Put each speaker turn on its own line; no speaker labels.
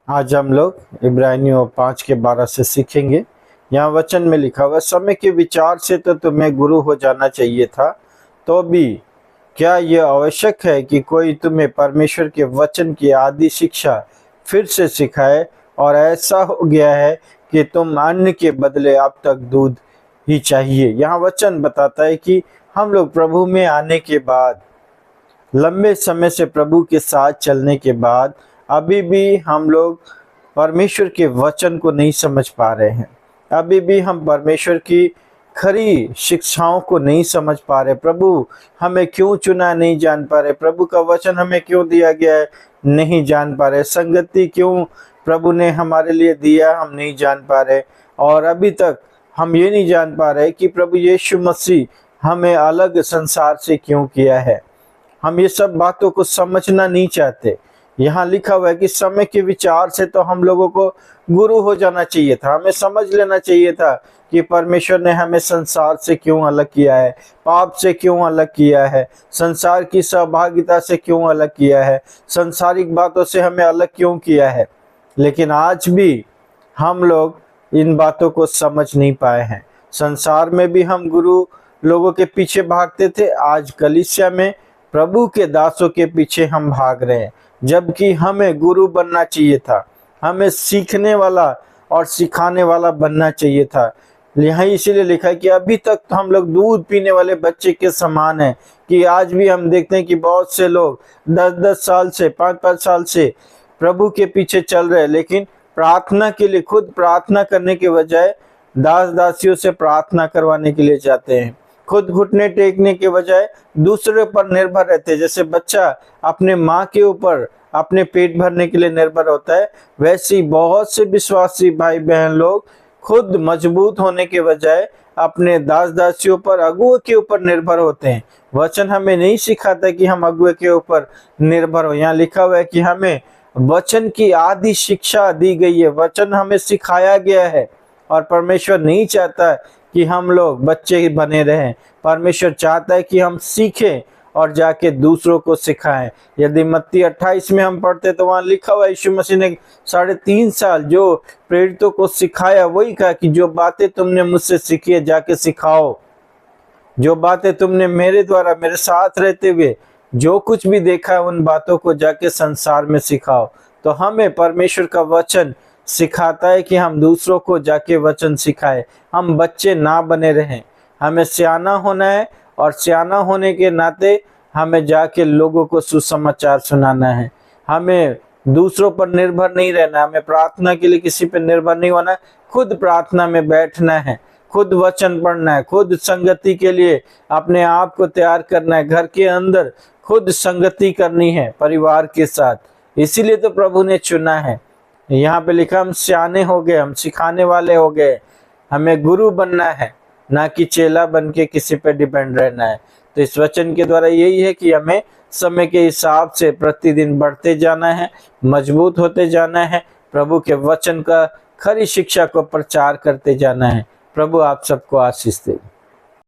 आज हम लोग इब्रानियों 5 के 12 से सीखेंगे। यहाँ वचन में लिखा हुआ, समय के विचार से तो तुम्हें गुरु हो जाना चाहिए था, तो भी क्या यह आवश्यक है कि कोई तुम्हें परमेश्वर के वचन की आदि शिक्षा फिर से सिखाए? और ऐसा हो गया है कि तुम अन्न के बदले अब तक दूध ही चाहिए। यहाँ वचन बताता है कि हम लोग प्रभु में आने के बाद, लंबे समय से प्रभु के साथ चलने के बाद, अभी भी हम लोग परमेश्वर के वचन को नहीं समझ पा रहे हैं। अभी भी हम परमेश्वर की खरी शिक्षाओं को नहीं समझ पा रहे। प्रभु हमें क्यों चुना नहीं जान पा रहे। प्रभु का वचन हमें क्यों दिया गया है नहीं जान पा रहे। संगति क्यों प्रभु ने हमारे लिए दिया हम नहीं जान पा रहे। और अभी तक हम ये नहीं जान पा रहे कि प्रभु यीशु मसीह हमें अलग संसार से क्यों किया है। हम ये सब बातों को समझना नहीं चाहते। यहाँ लिखा हुआ है कि समय के विचार से तो हम लोगों को गुरु हो जाना चाहिए था। हमें समझ लेना चाहिए था कि परमेश्वर ने हमें संसार से क्यों अलग किया है, पाप से क्यों अलग किया है, संसार की सहभागिता से क्यों अलग किया है, संसारिक बातों से हमें अलग क्यों किया है। लेकिन आज भी हम लोग इन बातों को समझ नहीं पाए हैं। संसार में भी हम गुरु लोगों के पीछे भागते थे, आज कलीसिया में प्रभु के दासों के पीछे हम भाग रहे हैं। जबकि हमें गुरु बनना चाहिए था, हमें सीखने वाला और सिखाने वाला बनना चाहिए था। यहाँ इसीलिए लिखा है कि अभी तक तो हम लोग दूध पीने वाले बच्चे के समान हैं। कि आज भी हम देखते हैं कि बहुत से लोग 10-10 साल से 5-5 साल से प्रभु के पीछे चल रहे हैं, लेकिन प्रार्थना के लिए खुद प्रार्थना करने के बजाय दास दासियों से प्रार्थना करवाने के लिए जाते हैं। खुद घुटने टेकने के बजाय दूसरे पर निर्भर रहते हैं। जैसे बच्चा अपने माँ के ऊपर अपने पेट भरने के लिए निर्भर होता है, वैसे ही बहुत से विश्वासी भाई बहन लोग खुद मजबूत होने के बजाय अपने दास दासियों पर, अगुए के ऊपर निर्भर होते हैं। वचन हमें नहीं सिखाता कि हम अगुए के ऊपर निर्भर हो। यहाँ लिखा हुआ है कि हमें वचन की आदि शिक्षा दी गई है, वचन हमें सिखाया गया है। और परमेश्वर नहीं चाहता कि हम लोग बच्चे बने रहें। परमेश्वर चाहता है कि हम सीखें और जाके दूसरों को सिखाएं। यदि मत्ती 28 में हम पढ़ते तो वहाँ लिखा हुआ यीशु मसीह ने 3.5 साल जो प्रेरितों को सिखाया, वही कहा कि जो बातें तुमने मुझसे सीखी है जाके सिखाओ। जो बातें तुमने मेरे द्वारा, मेरे साथ रहते हुए जो कुछ भी देखा है, उन बातों को जाके संसार में सिखाओ। तो हमें परमेश्वर का वचन सिखाता है कि हम दूसरों को जाके वचन सिखाए, हम बच्चे ना बने रहें। हमें सियाना होना है और सियाना होने के नाते हमें जाके लोगों को सुसमाचार सुनाना है। हमें दूसरों पर निर्भर नहीं रहना, हमें प्रार्थना के लिए किसी पर निर्भर नहीं होना। खुद प्रार्थना में बैठना है, खुद वचन पढ़ना है, खुद संगति के लिए अपने आप को तैयार करना है। घर के अंदर खुद संगति करनी है परिवार के साथ। इसीलिए तो प्रभु ने चुना है। यहाँ पे लिखा हम सियाने हो गए, हम सिखाने वाले हो गए। हमें गुरु बनना है, ना कि चेला बन के किसी पे डिपेंड रहना है। तो इस वचन के द्वारा यही है कि हमें समय के हिसाब से प्रतिदिन बढ़ते जाना है, मजबूत होते जाना है, प्रभु के वचन का खरी शिक्षा को प्रचार करते जाना है। प्रभु आप सबको आशीष दे।